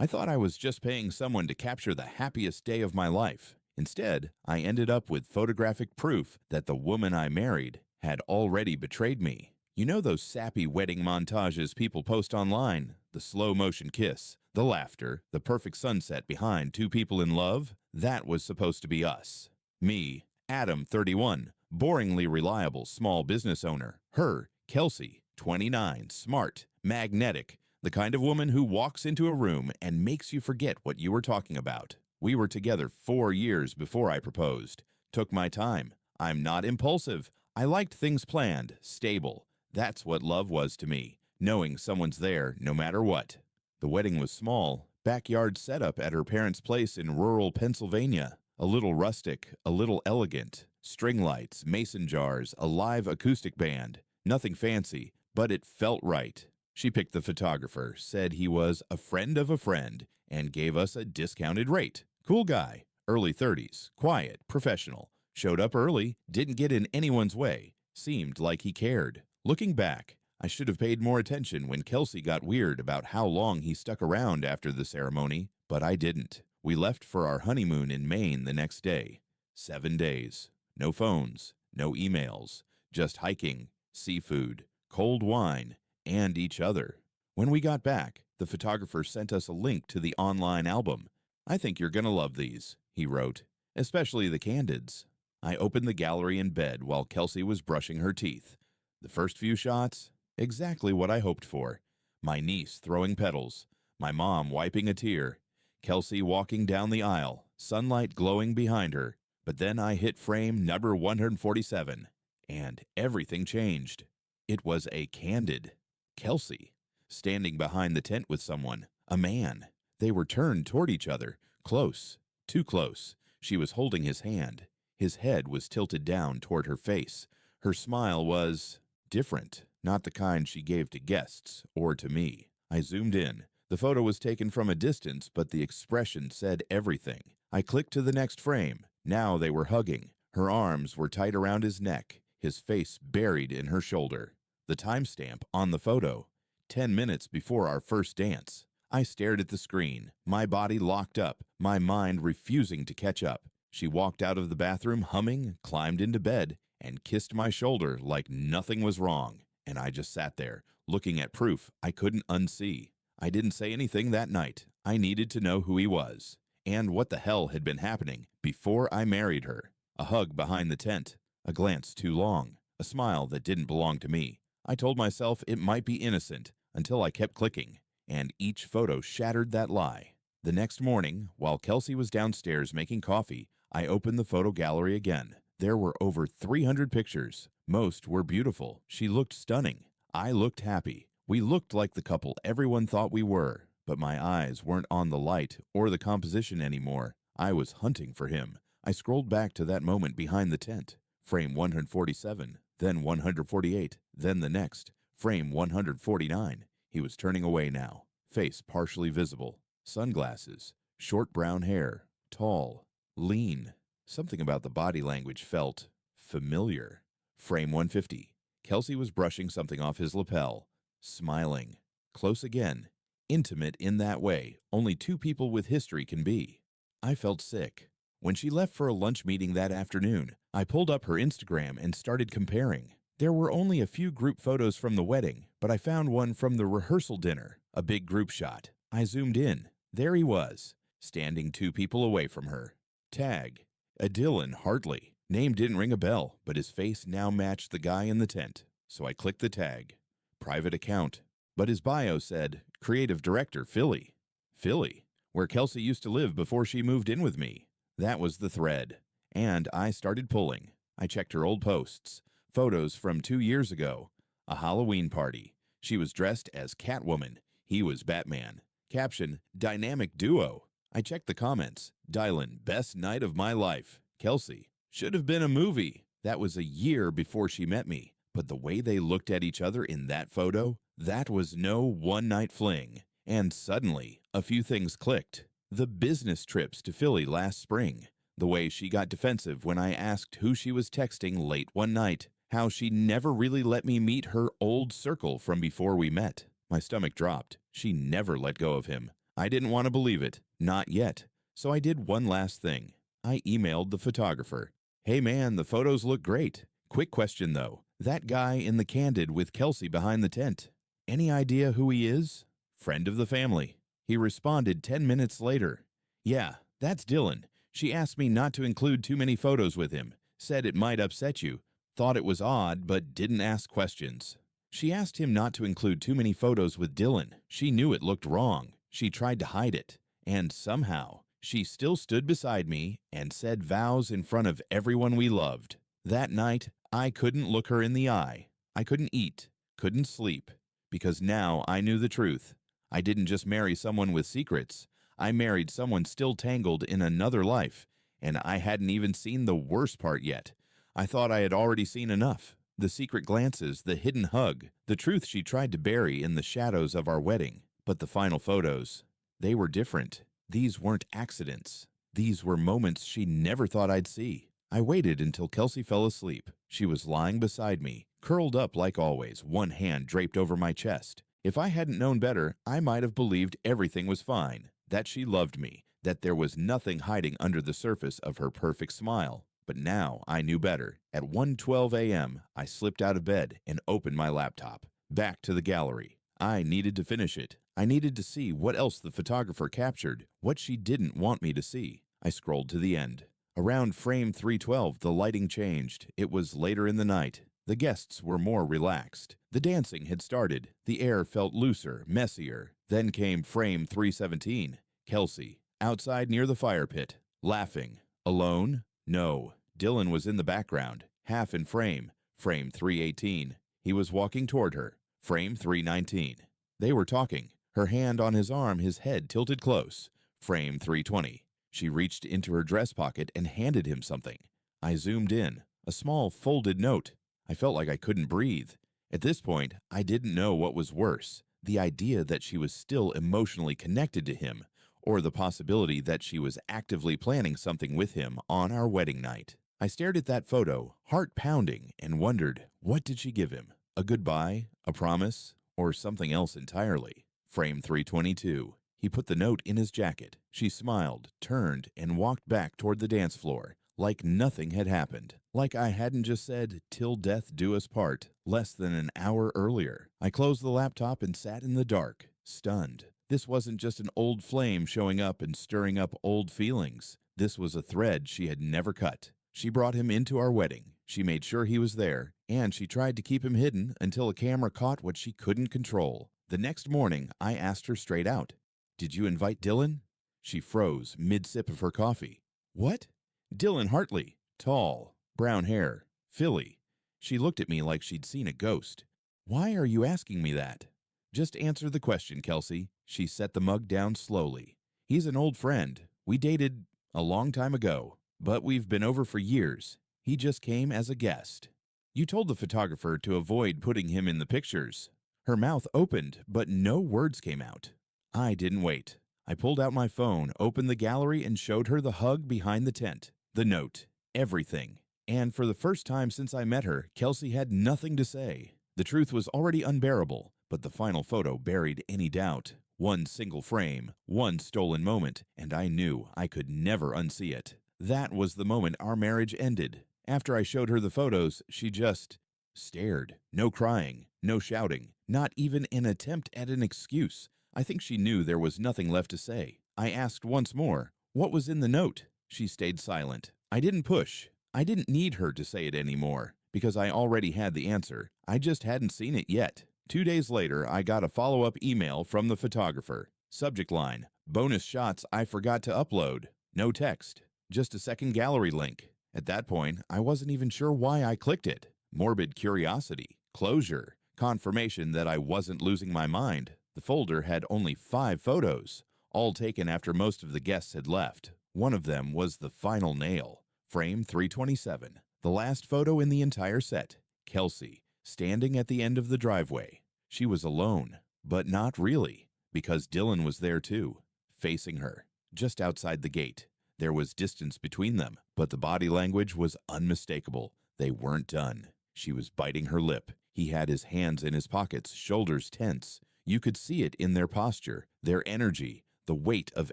I thought I was just paying someone to capture the happiest day of my life. Instead, I ended up with photographic proof that the woman I married had already betrayed me. You know those sappy wedding montages people post online? The slow-motion kiss, the laughter, the perfect sunset behind two people in love? That was supposed to be us. Me, Adam, 31, boringly reliable small business owner. Her, Kelsey, 29, smart, magnetic, the kind of woman who walks into a room and makes you forget what you were talking about. We were together 4 years before I proposed. Took my time. I'm not impulsive. I liked things planned, stable. That's what love was to me, knowing someone's there no matter what. The wedding was small, backyard setup at her parents' place in rural Pennsylvania. A little rustic, a little elegant. String lights, mason jars, a live acoustic band. Nothing fancy, but it felt right. She picked the photographer, said he was a friend of a friend, and gave us a discounted rate. Cool guy, early 30s, quiet, professional. Showed up early, didn't get in anyone's way. Seemed like he cared. Looking back, I should have paid more attention when Kelsey got weird about how long he stuck around after the ceremony, but I didn't. We left for our honeymoon in Maine the next day. 7 days. No phones, no emails, just hiking, seafood, cold wine, and each other. When we got back, the photographer sent us a link to the online album. "I think you're gonna love these," he wrote, "especially the candids." I opened the gallery in bed while Kelsey was brushing her teeth. The first few shots, exactly what I hoped for. My niece throwing petals, my mom wiping a tear, Kelsey walking down the aisle, sunlight glowing behind her. But then I hit frame number 147, and everything changed. It was a candid. Kelsey, standing behind the tent with someone, a man. They were turned toward each other, close, too close. She was holding his hand. His head was tilted down toward her face. Her smile was different, not the kind she gave to guests or to me. I zoomed in. The photo was taken from a distance, but the expression said everything. I clicked to the next frame. Now they were hugging. Her arms were tight around his neck, his face buried in her shoulder. The timestamp on the photo, 10 minutes before our first dance. I stared at the screen, my body locked up, my mind refusing to catch up. She walked out of the bathroom humming, climbed into bed, and kissed my shoulder like nothing was wrong. And I just sat there, looking at proof I couldn't unsee. I didn't say anything that night. I needed to know who he was, and what the hell had been happening before I married her. A hug behind the tent, a glance too long, a smile that didn't belong to me. I told myself it might be innocent until I kept clicking, and each photo shattered that lie. The next morning, while Kelsey was downstairs making coffee, I opened the photo gallery again. There were over 300 pictures. Most were beautiful. She looked stunning. I looked happy. We looked like the couple everyone thought we were, but my eyes weren't on the light or the composition anymore. I was hunting for him. I scrolled back to that moment behind the tent. Frame 147, then 148, then the next. Frame 149. He was turning away now, face partially visible. Sunglasses, short brown hair, tall, lean. Something about the body language felt familiar. Frame 150. Kelsey was brushing something off his lapel, smiling. Close again. Intimate in that way only two people with history can be. I felt sick. When she left for a lunch meeting that afternoon, I pulled up her Instagram and started comparing. There were only a few group photos from the wedding, but I found one from the rehearsal dinner, a big group shot. I zoomed in. There he was, standing 2 people away from her. Tag: Dylan Hartley. Name didn't ring a bell, but his face now matched the guy in the tent. So I clicked the tag. Private account. But his bio said, Creative Director, Philly. Philly, where Kelsey used to live before she moved in with me. That was the thread. And I started pulling. I checked her old posts. Photos from 2 years ago. A Halloween party. She was dressed as Catwoman. He was Batman. Caption: Dynamic duo. I checked the comments. Dylan, best night of my life. Kelsey, should have been a movie. That was a year before she met me. But the way they looked at each other in that photo, that was no one-night fling. And suddenly, a few things clicked. The business trips to Philly last spring. The way she got defensive when I asked who she was texting late one night. How she never really let me meet her old circle from before we met. My stomach dropped. She never let go of him. I didn't want to believe it, not yet. So I did one last thing. I emailed the photographer. Hey man, the photos look great. Quick question though. That guy in the candid with Kelsey behind the tent. Any idea who he is? Friend of the family. He responded 10 minutes later. Yeah, that's Dylan. She asked me not to include too many photos with him. Said it might upset you. Thought it was odd, but didn't ask questions. She asked him not to include too many photos with Dylan. She knew it looked wrong. She tried to hide it. And somehow, she still stood beside me and said vows in front of everyone we loved. That night, I couldn't look her in the eye. I couldn't eat, couldn't sleep, because now I knew the truth. I didn't just marry someone with secrets. I married someone still tangled in another life, and I hadn't even seen the worst part yet. I thought I had already seen enough. The secret glances, the hidden hug, the truth she tried to bury in the shadows of our wedding. But the final photos, they were different. These weren't accidents. These were moments she never thought I'd see. I waited until Kelsey fell asleep. She was lying beside me, curled up like always, one hand draped over my chest. If I hadn't known better, I might have believed everything was fine, that she loved me, that there was nothing hiding under the surface of her perfect smile. But now I knew better. At 1:12 a.m., I slipped out of bed and opened my laptop. Back to the gallery. I needed to finish it. I needed to see what else the photographer captured, what she didn't want me to see. I scrolled to the end. Around frame 312, the lighting changed. It was later in the night. The guests were more relaxed. The dancing had started. The air felt looser, messier. Then came frame 317. Kelsey, outside near the fire pit, laughing. Alone? No. Dylan was in the background, half in frame. Frame 318. He was walking toward her. Frame 319. They were talking. Her hand on his arm, his head tilted close. Frame 320. She reached into her dress pocket and handed him something. I zoomed in. A small folded note. I felt like I couldn't breathe. At this point, I didn't know what was worse, the idea that she was still emotionally connected to him, or the possibility that she was actively planning something with him on our wedding night. I stared at that photo, heart pounding, and wondered, what did she give him? A goodbye? A promise? Or something else entirely? Frame 322. He put the note in his jacket. She smiled, turned, and walked back toward the dance floor, like nothing had happened. Like I hadn't just said, "Till death do us part," less than an hour earlier. I closed the laptop and sat in the dark, stunned. This wasn't just an old flame showing up and stirring up old feelings. This was a thread she had never cut. She brought him into our wedding. She made sure he was there, and she tried to keep him hidden until a camera caught what she couldn't control. The next morning, I asked her straight out, "Did you invite Dylan?" She froze mid-sip of her coffee. "What?" "Dylan Hartley. Tall, brown hair, Philly." She looked at me like she'd seen a ghost. "Why are you asking me that?" "Just answer the question, Kelsey." She set the mug down slowly. "He's an old friend. We dated a long time ago, but we've been over for years. He just came as a guest." "You told the photographer to avoid putting him in the pictures." Her mouth opened, but no words came out. I didn't wait. I pulled out my phone, opened the gallery, and showed her the hug behind the tent, the note, everything. And for the first time since I met her, Kelsey had nothing to say. The truth was already unbearable, but the final photo buried any doubt. One single frame, one stolen moment, and I knew I could never unsee it. That was the moment our marriage ended. After I showed her the photos, she just stared. No crying, no shouting, not even an attempt at an excuse. I think she knew there was nothing left to say. I asked once more, "What was in the note?" She stayed silent. I didn't push. I didn't need her to say it anymore, because I already had the answer. I just hadn't seen it yet. 2 days later, I got a follow-up email from the photographer. Subject line, "Bonus shots I forgot to upload." No text, just a second gallery link. At that point, I wasn't even sure why I clicked it. Morbid curiosity, closure, confirmation that I wasn't losing my mind. The folder had only 5 photos, all taken after most of the guests had left. One of them was the final nail, frame 327, the last photo in the entire set. Kelsey, standing at the end of the driveway. She was alone, but not really, because Dylan was there too, facing her, just outside the gate. There was distance between them, but the body language was unmistakable. They weren't done. She was biting her lip. He had his hands in his pockets, shoulders tense. You could see it in their posture, their energy, the weight of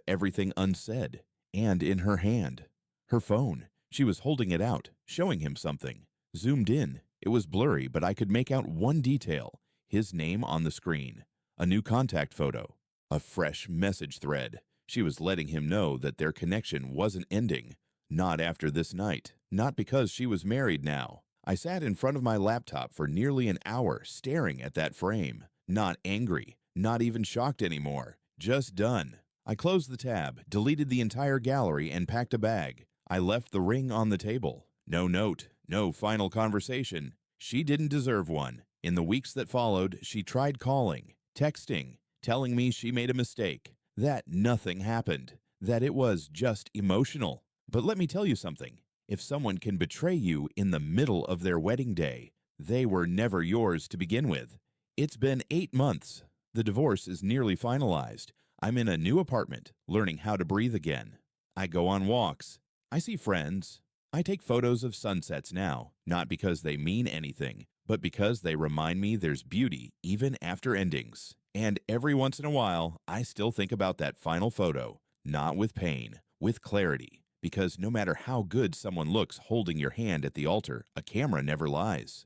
everything unsaid, and in her hand. Her phone. She was holding it out, showing him something. Zoomed in. It was blurry, but I could make out one detail. His name on the screen. A new contact photo. A fresh message thread. She was letting him know that their connection wasn't ending. Not after this night. Not because she was married now. I sat in front of my laptop for nearly an hour staring at that frame. Not angry. Not even shocked anymore. Just done. I closed the tab, deleted the entire gallery, and packed a bag. I left the ring on the table. No note. No final conversation. She didn't deserve one. In the weeks that followed, she tried calling, texting, telling me she made a mistake, that nothing happened, that it was just emotional. But let me tell you something. If someone can betray you in the middle of their wedding day, they were never yours to begin with. It's been 8 months. The divorce is nearly finalized. I'm in a new apartment, learning how to breathe again. I go on walks. I see friends. I take photos of sunsets now, not because they mean anything, but because they remind me there's beauty even after endings. And every once in a while, I still think about that final photo, not with pain, with clarity, because no matter how good someone looks holding your hand at the altar, a camera never lies.